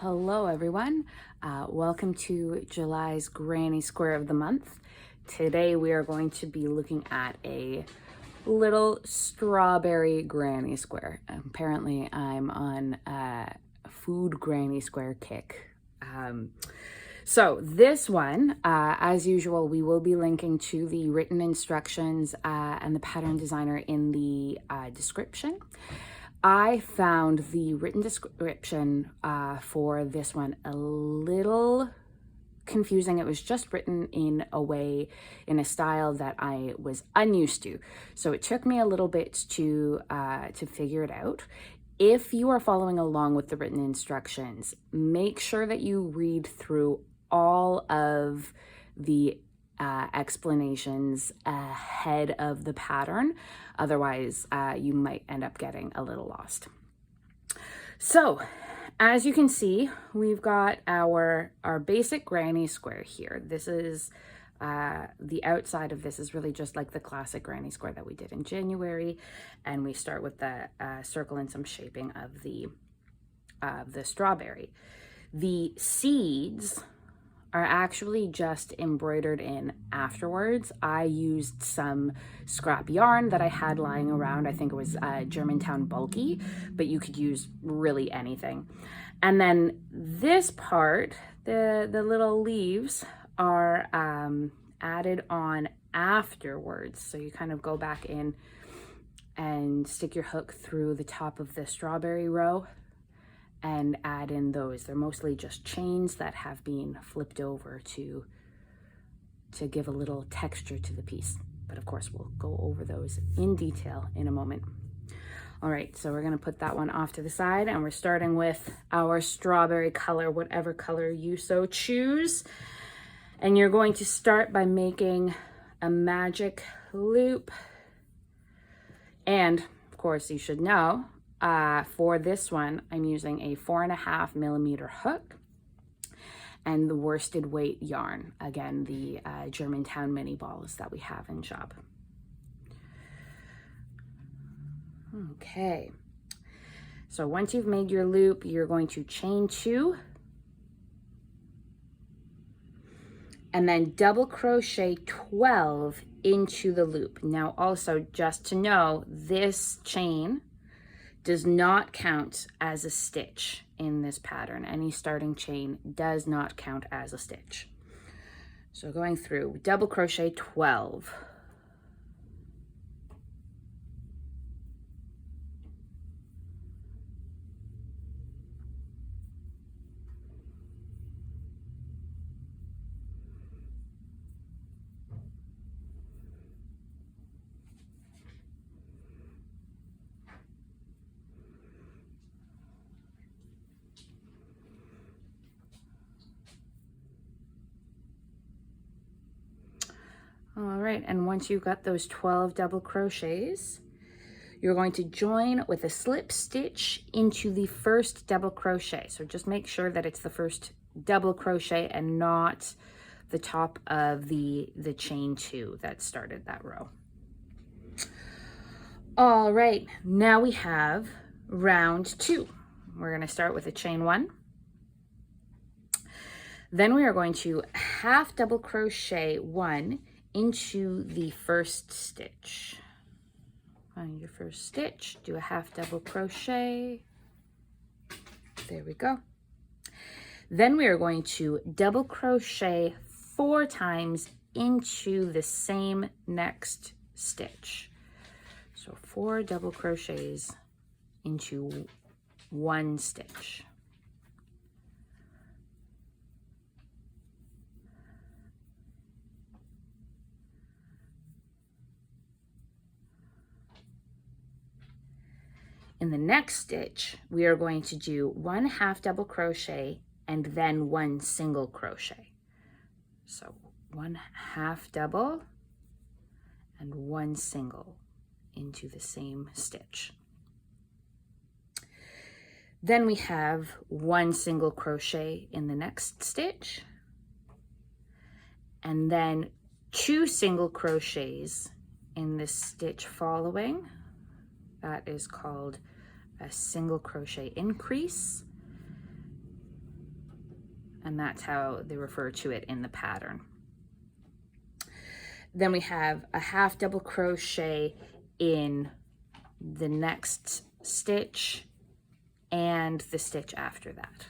Hello everyone, welcome to July's Granny Square of the month. Today we are going to be looking at a little strawberry granny square. Apparently I'm on a food granny square kick. So this one, as usual, we will be linking to the written instructions and the pattern designer in the description. I found the written description for this one a little confusing. It was just written in a way, in a style that I was unused to. So it took me a little bit to figure it out. If you are following along with the written instructions, make sure that you read through all of the explanations ahead of the pattern. Otherwise, you might end up getting a little lost. So, as you can see, we've got our basic granny square here. This is the outside of this is really just like the classic granny square that we did in January, and we start with the circle and some shaping of the strawberry. The seeds are actually just embroidered in afterwards. I used some scrap yarn that I had lying around. I think it was Germantown Bulky, but you could use really anything. And then this part, the little leaves are added on afterwards. So you kind of go back in and stick your hook through the top of the strawberry row and add in those. They're mostly just chains that have been flipped over to give a little texture to the piece. But of course, we'll go over those in detail in a moment. All right, so we're gonna put that one off to the side, and we're starting with our strawberry color, whatever color you so choose. And you're going to start by making a magic loop. And of course, you should know, for this one, I'm using a 4.5 millimeter hook and the worsted weight yarn. Again, the Germantown mini balls that we have in shop. Okay, so once you've made your loop, you're going to chain 2 and then double crochet 12 into the loop. Now also, just to know, this chain does not count as a stitch in this pattern. Any starting chain does not count as a stitch. So going through, double crochet 12. All right, and once you've got those 12 double crochets, you're going to join with a slip stitch into the first double crochet. So just make sure that it's the first double crochet and not the top of the chain 2 that started that row. All right, now we have round 2. We're gonna start with a chain 1. Then we are going to half double crochet 1 into the first stitch. On your first stitch, do a half double crochet. There we go. Then we are going to double crochet 4 times into the same next stitch. So 4 double crochets into 1 stitch. In the next stitch, we are going to do 1 half double crochet and then 1 single crochet. So 1 half double and 1 single into the same stitch. Then we have 1 single crochet in the next stitch, and then 2 single crochets in the stitch following. That is called a single crochet increase. and that's how they refer to it in the pattern. Then we have a half double crochet in the next stitch and the stitch after that.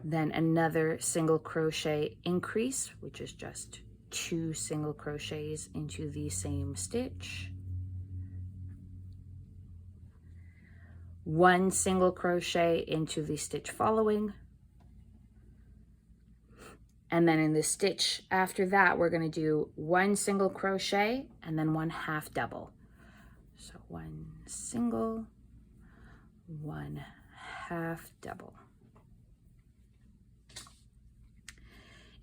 Then another single crochet increase, which is just 2 single crochets into the same stitch. 1 single crochet into the stitch following. And then in the stitch after that, we're going to do 1 single crochet and then 1 half double. So 1 single, 1 half double.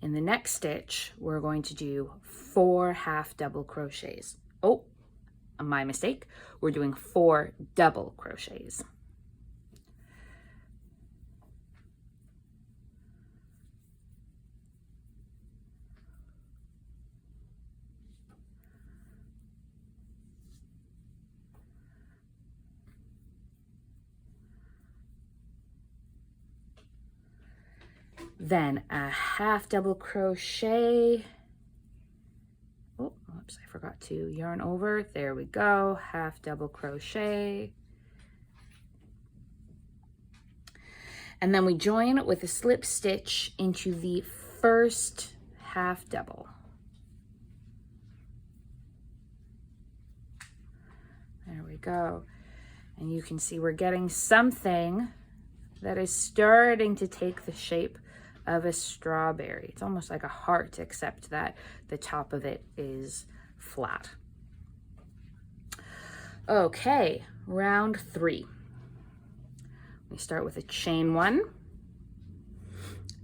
In the next stitch, we're going to do 4 half double crochets. Oh, my mistake. We're doing 4 double crochets. Then a half double crochet. Oh, oops, I forgot to yarn over. There we go, half double crochet. And then we join with a slip stitch into the first half double. There we go. And you can see we're getting something that is starting to take the shape of a strawberry. It's almost like a heart, except that the top of it is flat. Okay, round 3. We start with a chain 1,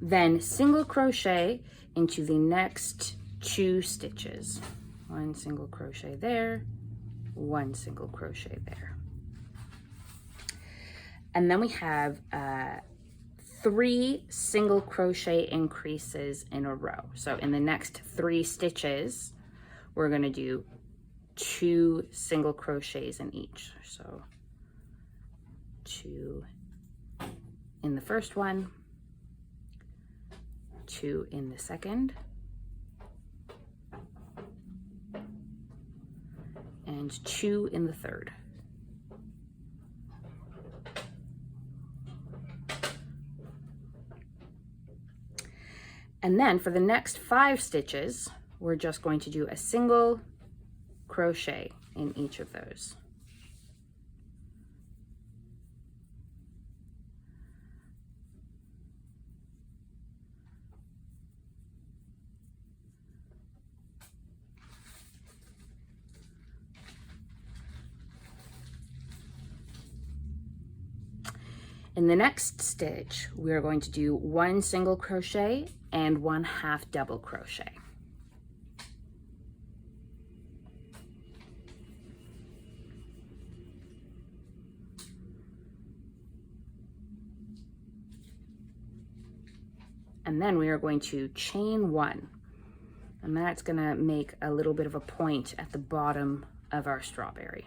then single crochet into the next 2 stitches. 1 single crochet there, 1 single crochet there. And then we have 3 single crochet increases in a row. So in the next 3 stitches, we're going to do 2 single crochets in each. So 2 in the first one, 2 in the second, and 2 in the third. And then for the next 5 stitches, we're just going to do a single crochet in each of those. In the next stitch, we are going to do 1 single crochet and 1 half double crochet. And then we are going to chain 1, and that's going to make a little bit of a point at the bottom of our strawberry.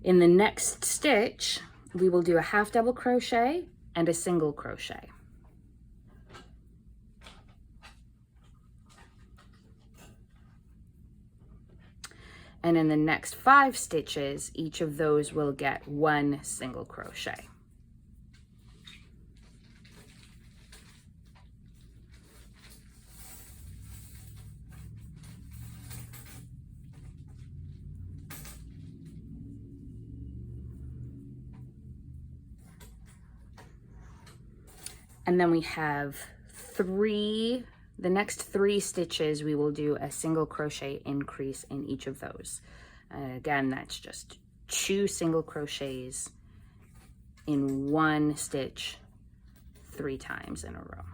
In the next stitch, we will do a half double crochet and a single crochet. And in the next 5 stitches, each of those will get 1 single crochet. And then we have the next 3 stitches, we will do a single crochet increase in each of those. Again, that's just 2 single crochets in 1 stitch 3 times in a row.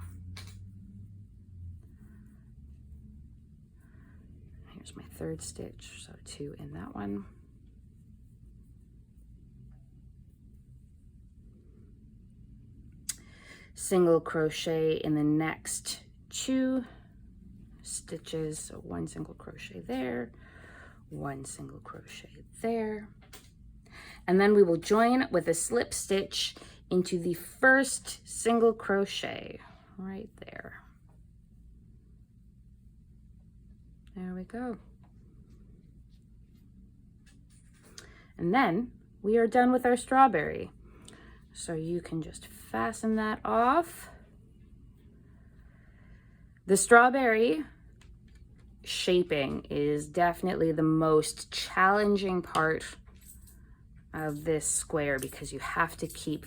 Here's my 3rd stitch, so 2 in that one. Single crochet in the next 2 stitches, so 1 single crochet there, 1 single crochet there. And then we will join with a slip stitch into the first single crochet right there. There we go. And then we are done with our strawberry. So you can just fasten that off. The strawberry shaping is definitely the most challenging part of this square because you have to stay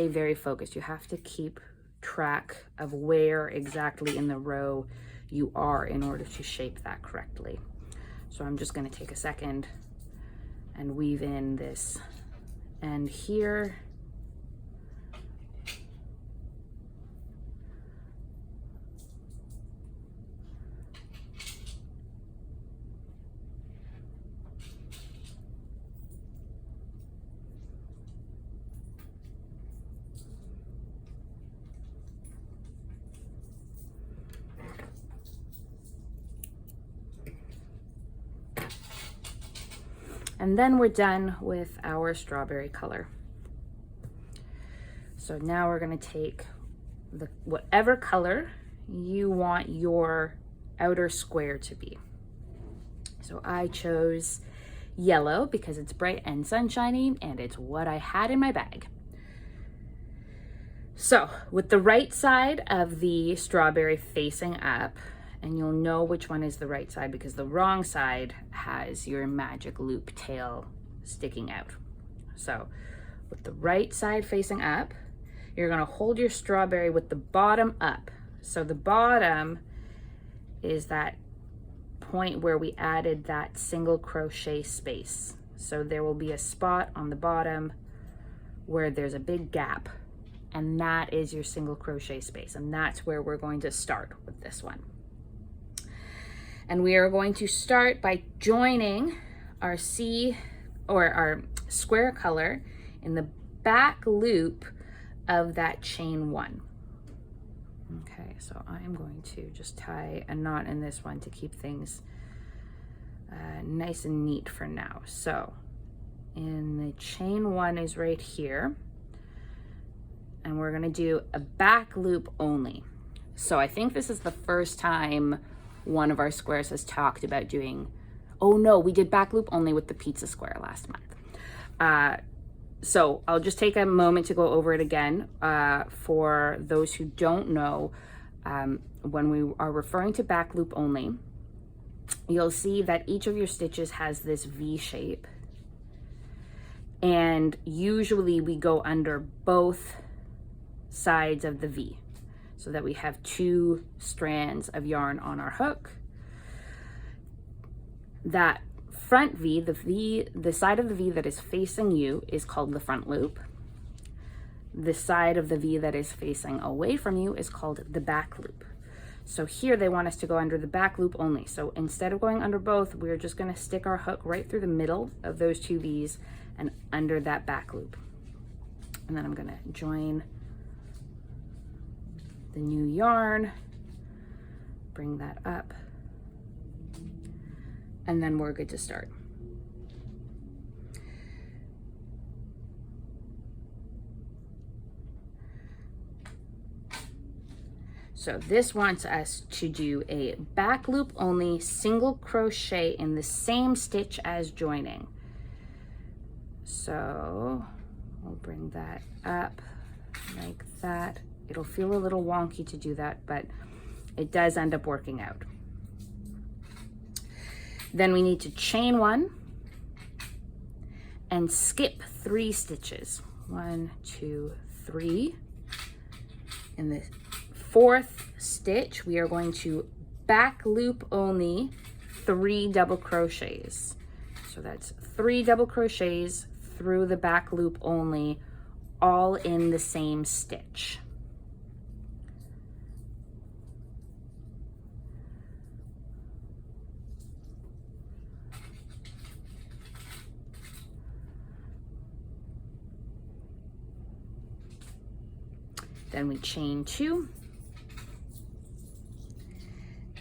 very focused. You have to keep track of where exactly in the row you are in order to shape that correctly. So I'm just going to take a second and weave in this end here. And then we're done with our strawberry color. So now we're going to take whatever color you want your outer square to be. So I chose yellow because it's bright and sunshiny and it's what I had in my bag. So with the right side of the strawberry facing up, and you'll know which one is the right side because the wrong side has your magic loop tail sticking out. So with the right side facing up, you're going to hold your strawberry with the bottom up. So the bottom is that point where we added that single crochet space. So there will be a spot on the bottom where there's a big gap, and that is your single crochet space, and that's where we're going to start with this one. And we are going to start by joining our our square color in the back loop of that chain 1. Okay, so I'm going to just tie a knot in this one to keep things nice and neat for now. So in the chain 1 is right here, and we're going to do a back loop only. So I think this is the first time one of our squares has talked about doing, oh no, we did back loop only with the pizza square last month. So I'll just take a moment to go over it again. For those who don't know, when we are referring to back loop only, you'll see that each of your stitches has this V shape. And usually we go under both sides of the V, so that we have 2 strands of yarn on our hook. That front V, the side of the V that is facing you is called the front loop. The side of the V that is facing away from you is called the back loop. So here they want us to go under the back loop only. So instead of going under both, we're just going to stick our hook right through the middle of those 2 V's and under that back loop. And then I'm going to join the new yarn, bring that up, and then we're good to start. So this wants us to do a back loop only single crochet in the same stitch as joining. So we'll bring that up like that. It'll feel a little wonky to do that, but it does end up working out. Then we need to chain 1 and skip 3 stitches. 1, 2, 3. In the 4th stitch, we are going to back loop only 3 double crochets. So that's 3 double crochets through the back loop only, all in the same stitch. Then we chain 2,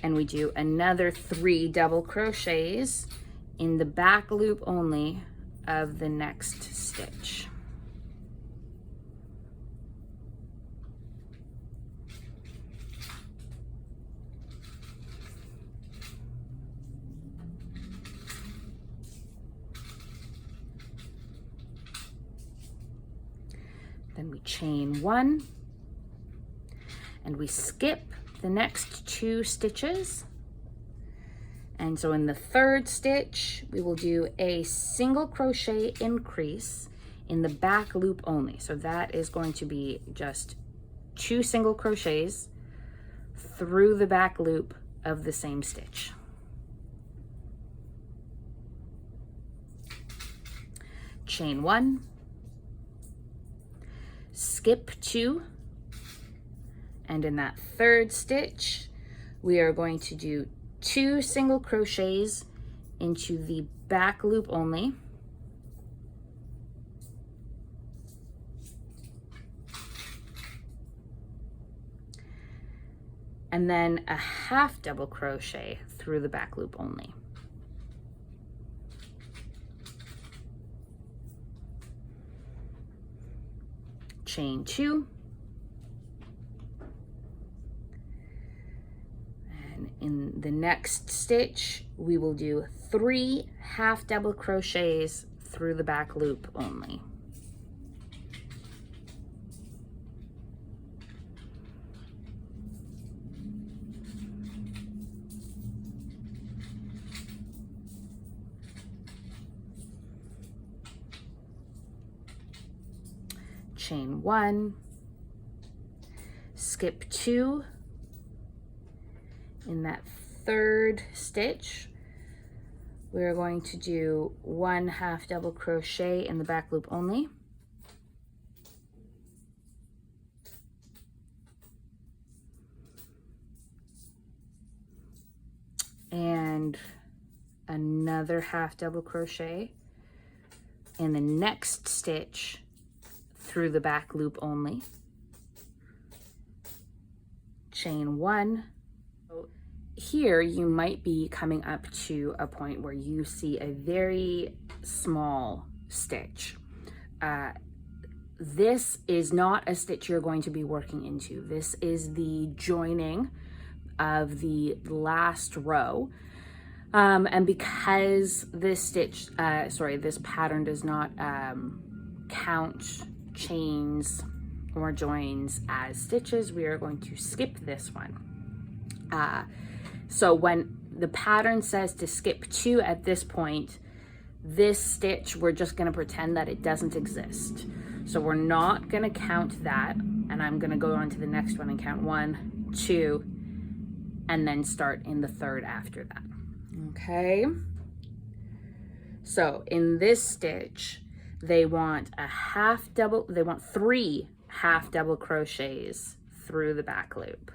and we do another 3 double crochets in the back loop only of the next stitch. Then we chain 1 and we skip the next 2 stitches. And so in the 3rd stitch, we will do a single crochet increase in the back loop only. So that is going to be just 2 single crochets through the back loop of the same stitch. Chain 1, skip 2, and in that 3rd stitch, we are going to do 2 single crochets into the back loop only. And then a half double crochet through the back loop only. Chain 2. And in the next stitch, we will do 3 half double crochets through the back loop only. Chain 1, skip 2. In that 3rd stitch, we're going to do 1 half double crochet in the back loop only. And another half double crochet in the next stitch through the back loop only. Chain 1. Here you might be coming up to a point where you see a very small stitch. This is not a stitch you're going to be working into. This is the joining of the last row. And because this stitch, this pattern does not count chains or joins as stitches, we are going to skip this one. So when the pattern says to skip 2 at this point, this stitch, we're just going to pretend that it doesn't exist. So we're not going to count that, and I'm going to go on to the next one and count 1, 2, and then start in the 3rd after that. Okay? So in this stitch, they want 3 half double crochets through the back loop.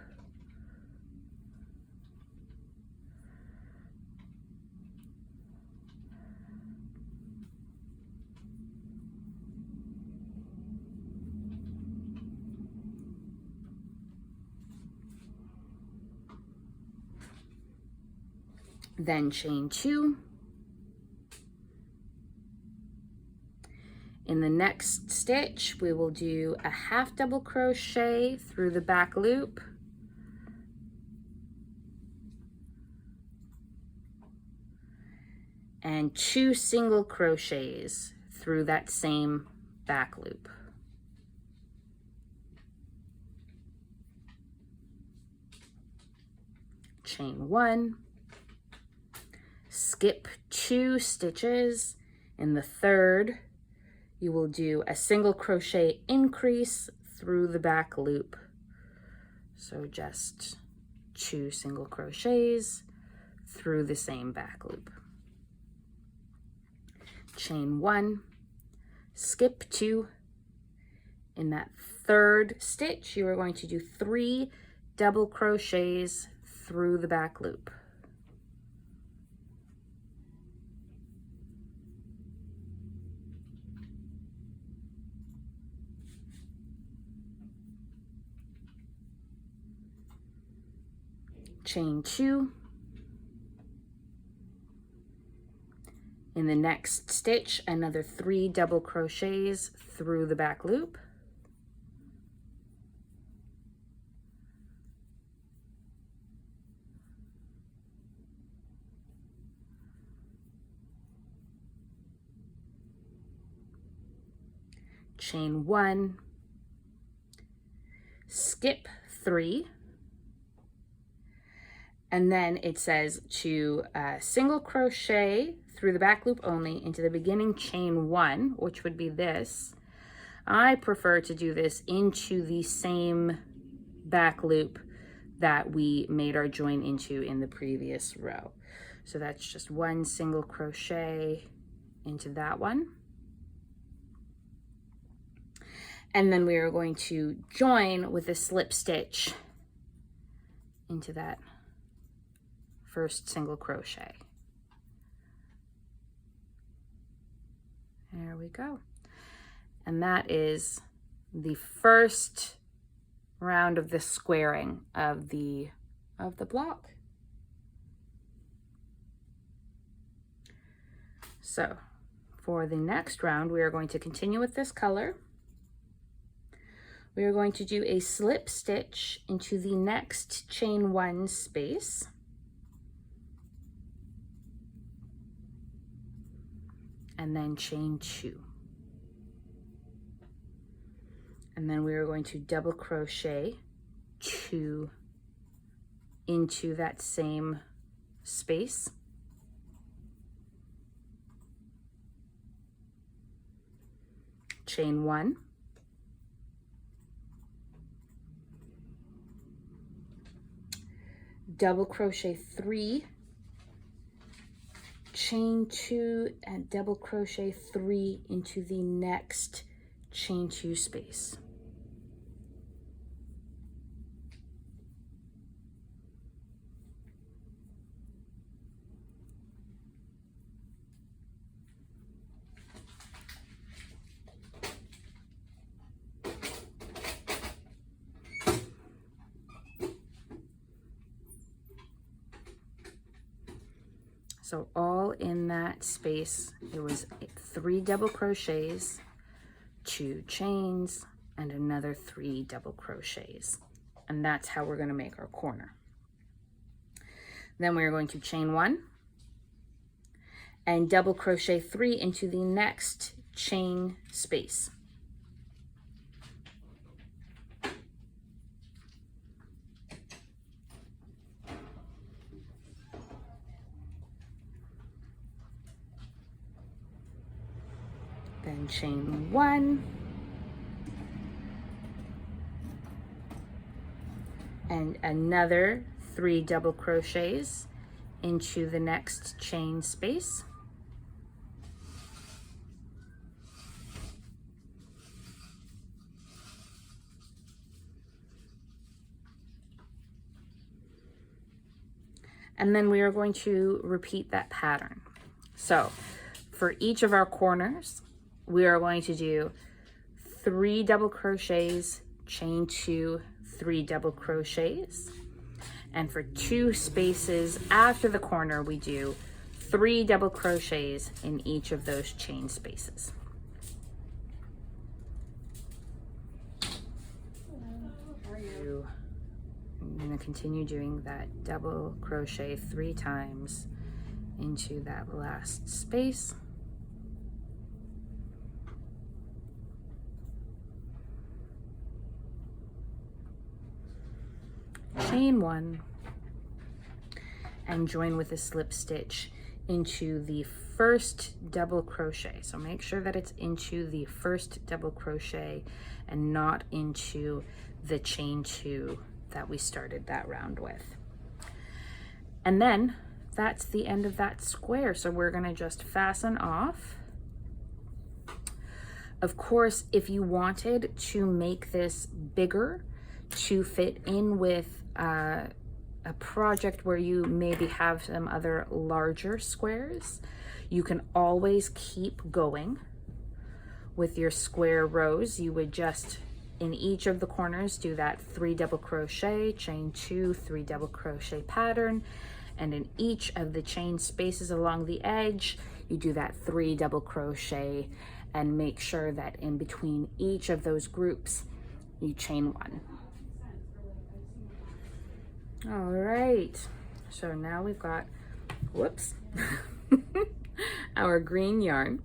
Then chain 2. In the next stitch, we will do a half double crochet through the back loop. And 2 single crochets through that same back loop. Chain 1. Skip 2 stitches. In the 3rd, you will do a single crochet increase through the back loop. So just 2 single crochets through the same back loop. Chain 1, skip 2. In that 3rd stitch, you are going to do 3 double crochets through the back loop. Chain 2, In the next stitch, another 3 double crochets through the back loop. Chain 1, skip 3, and then it says to single crochet through the back loop only into the beginning chain 1, which would be this. I prefer to do this into the same back loop that we made our join into in the previous row. So that's just 1 single crochet into that one. And then we are going to join with a slip stitch into that first single crochet. There we go. And that is the first round of the squaring of the block. So for the next round, we are going to continue with this color. We are going to do a slip stitch into the next chain 1 space. And then chain 2. And then we are going to double crochet 2 into that same space. Chain 1. Double crochet 3, chain 2, and double crochet 3 into the next chain 2 space. So all in that space, it was 3 double crochets, 2 chains, and another 3 double crochets. And that's how we're going to make our corner. Then we're going to chain 1 and double crochet 3 into the next chain space. Then chain 1 and another 3 double crochets into the next chain space. And then we are going to repeat that pattern. So for each of our corners, we are going to do 3 double crochets, chain 2, 3 double crochets. And for 2 spaces after the corner, we do 3 double crochets in each of those chain spaces. I'm going to continue doing that double crochet 3 times into that last space. Chain 1 and join with a slip stitch into the first double crochet. So make sure that it's into the first double crochet and not into the chain 2 that we started that round with. And then that's the end of that square. So we're going to just fasten off. Of course, if you wanted to make this bigger to fit in with a project where you maybe have some other larger squares, you can always keep going with your square rows. You would just in each of the corners do that 3 double crochet, chain 2, 3 double crochet pattern, and in each of the chain spaces along the edge you do that 3 double crochet and make sure that in between each of those groups you chain 1. All right, so now we've got, whoops, our green yarn.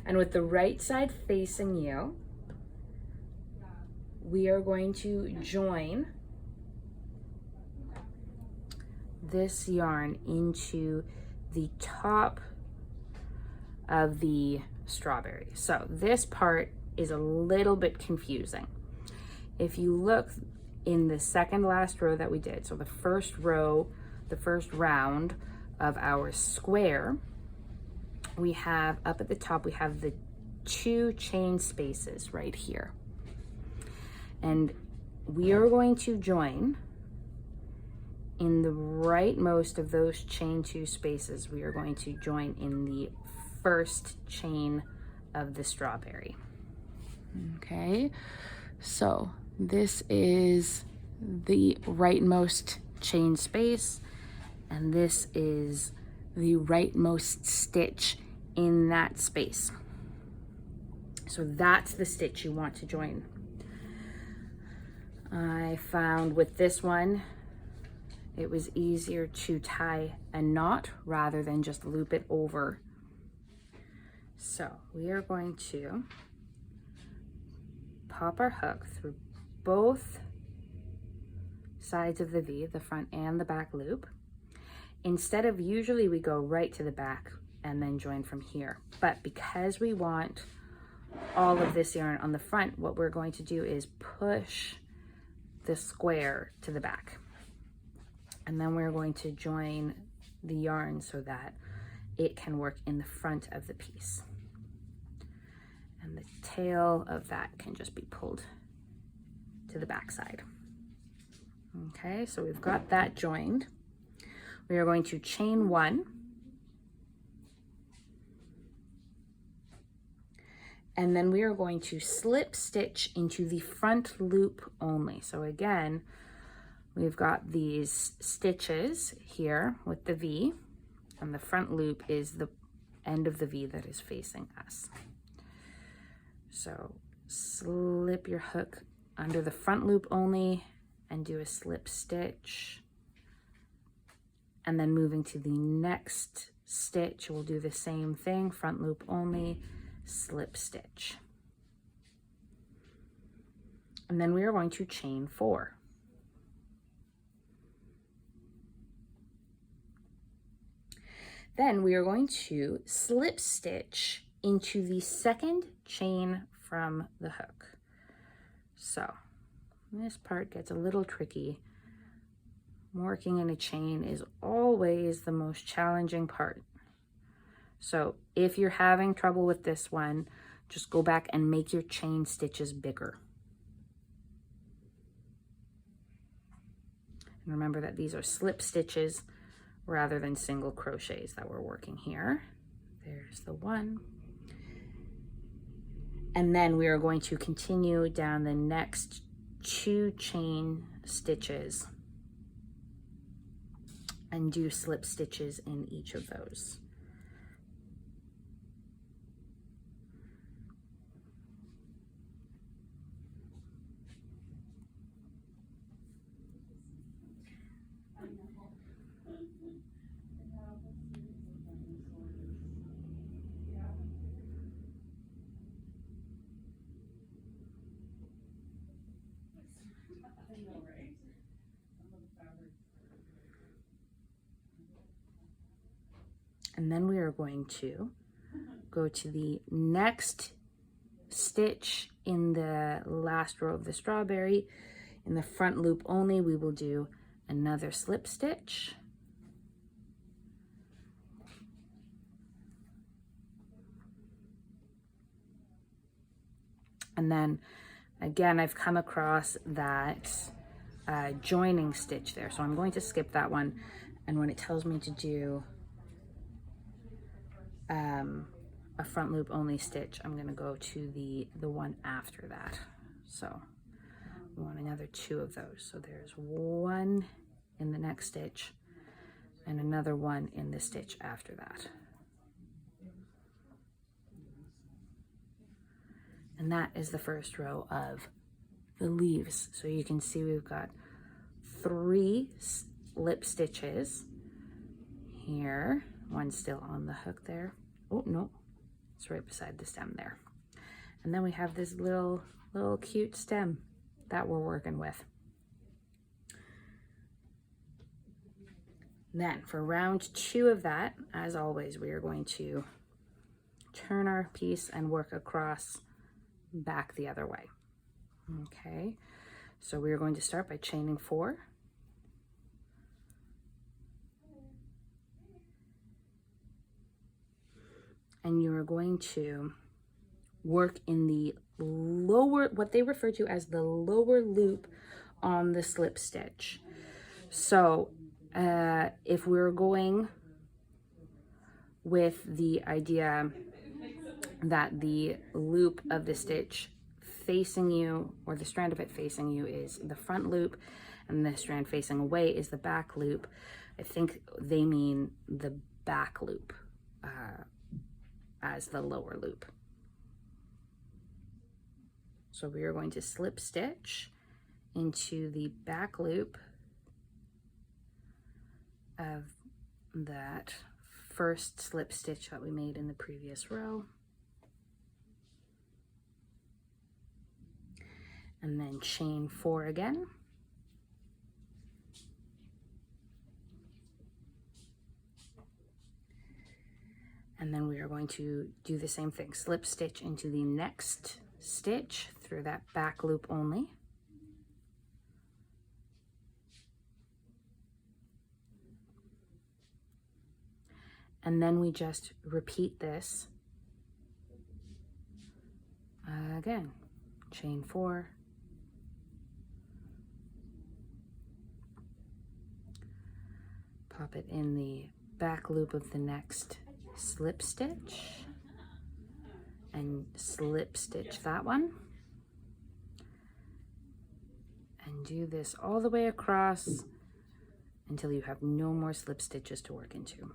And with the right side facing you, we are going to join this yarn into the top of the strawberry. So this part is a little bit confusing. If you look in the second last row that we did, so the first row, the first round of our square, we have up at the top, we have the 2 chain spaces right here. And we are going to join in the rightmost of those chain 2 spaces. We are going to join in the first chain of the strawberry. Okay, so this is the rightmost chain space, and this is the rightmost stitch in that space. So that's the stitch you want to join. I found with this one, it was easier to tie a knot rather than just loop it over. So we are going to pop our hook through both sides of the V, the front and the back loop. Instead of, usually we go right to the back and then join from here. But because we want all of this yarn on the front, what we're going to do is push the square to the back. And then we're going to join the yarn so that it can work in the front of the piece. And the tail of that can just be pulled to the back side. Okay, so we've got that joined. We are going to chain 1. And then we are going to slip stitch into the front loop only. So again, we've got these stitches here with the V, and the front loop is the end of the V that is facing us. So slip your hook under the front loop only and do a slip stitch. And then moving to the next stitch, we'll do the same thing, front loop only, slip stitch. And then we are going to chain 4. Then we are going to slip stitch into the second chain from the hook. So this part gets a little tricky. Working in a chain is always the most challenging part. So if you're having trouble with this one, just go back and make your chain stitches bigger. And remember that these are slip stitches rather than single crochets that we're working here. There's the one. And then we are going to continue down the next 2 chain stitches and do slip stitches in each of those. And then we are going to go to the next stitch in the last row of the strawberry. In the front loop only, we will do another slip stitch. And then again, I've come across that joining stitch there. So I'm going to skip that one. And when it tells me to do a front loop only stitch, I'm going to go to the one after that. So we want another 2 of those. So there's 1 in the next stitch, and another one in the stitch after that. And that is the first row of the leaves. So you can see we've got 3 slip stitches here. One still on the hook there. Oh, no, it's right beside the stem there. And then we have this little cute stem that we're working with. Then for round 2 of that, as always, we are going to turn our piece and work across back the other way. Okay, so we are going to start by chaining 4. And you are going to work in the lower, what they refer to as the lower loop on the slip stitch. So if we're going with the idea that the loop of the stitch facing you, or the strand of it facing you, is the front loop, and the strand facing away is the back loop, I think they mean the back loop as the lower loop. So we are going to slip stitch into the back loop of that first slip stitch that we made in the previous row. And then chain 4 again. And then we are going to do the same thing, slip stitch into the next stitch through that back loop only. And then we just repeat this again, chain 4, pop it in the back loop of the next slip stitch and slip stitch that one, and do this all the way across until you have no more slip stitches to work into.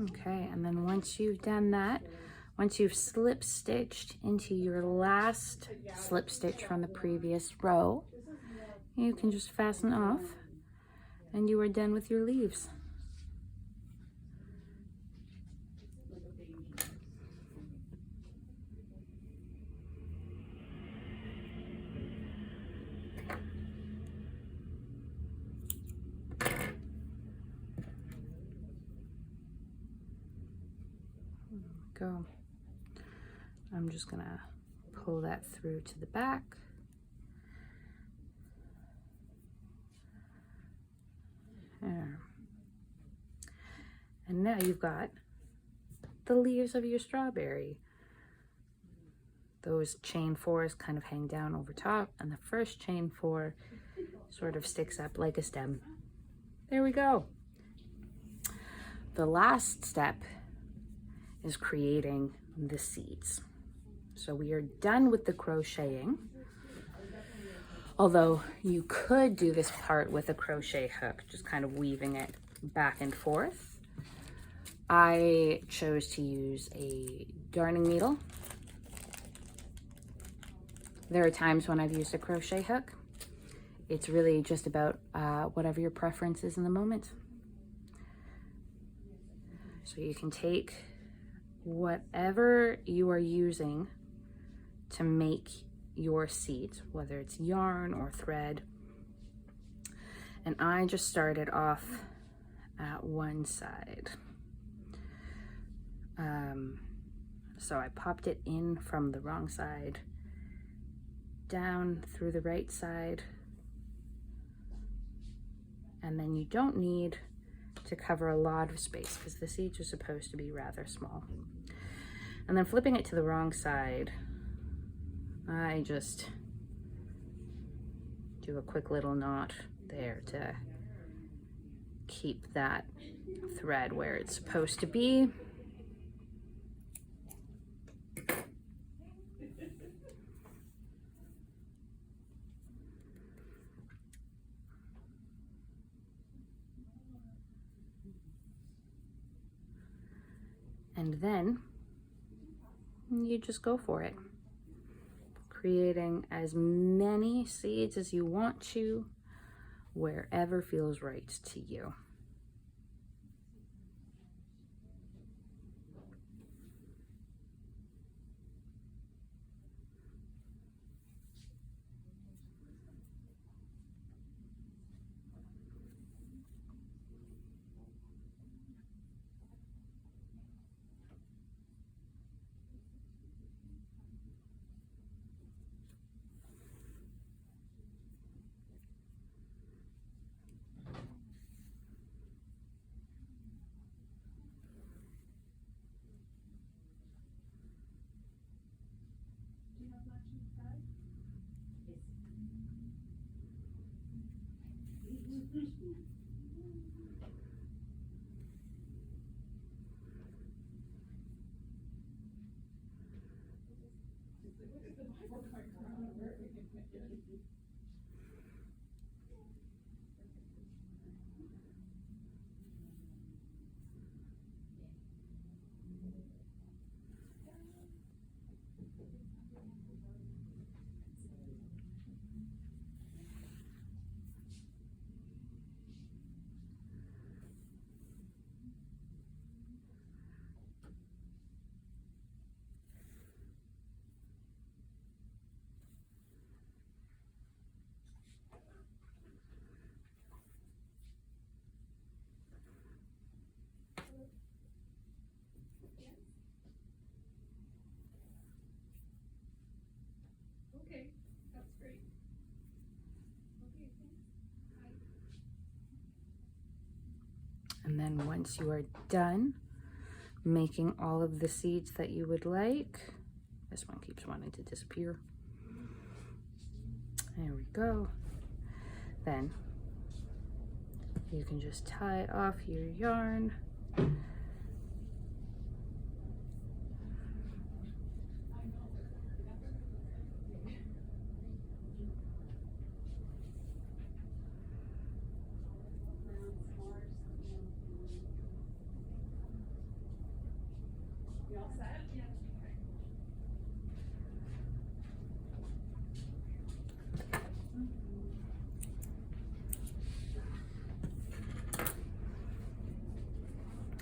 Okay, and then once you've done that, once you've slip stitched into your last slip stitch from the previous row, you can just fasten off and you are done with your leaves. Go. I'm just gonna pull that through to the back. There. And now you've got the leaves of your strawberry. Those chain 4s kind of hang down over top, and the first chain 4 sort of sticks up like a stem. There we go. The last step is creating the seeds. So we are done with the crocheting, although you could do this part with a crochet hook, just kind of weaving it back and forth. I chose to use a darning needle. There are times when I've used a crochet hook. It's really just about whatever your preference is in the moment. So you can take whatever you are using to make your seat, whether it's yarn or thread. And I just started off at one side. So I popped it in from the wrong side, down through the right side, and then you don't need to cover a lot of space because the seeds are supposed to be rather small. And then flipping it to the wrong side, I just do a quick little knot there to keep that thread where it's supposed to be. And then you just go for it, creating as many seeds as you want to, wherever feels right to you. Okay, that's great. Okay, thanks. And then once you are done making all of the seeds that you would like, this one keeps wanting to disappear. There we go. Then you can just tie off your yarn. You all set? Yeah.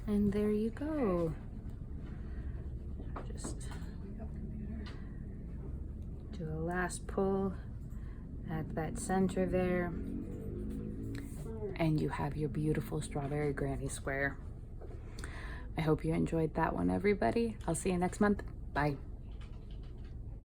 And there you go. Just do a last pull at that center there. And you have your beautiful strawberry granny square. I hope you enjoyed that one, everybody. I'll see you next month. Bye.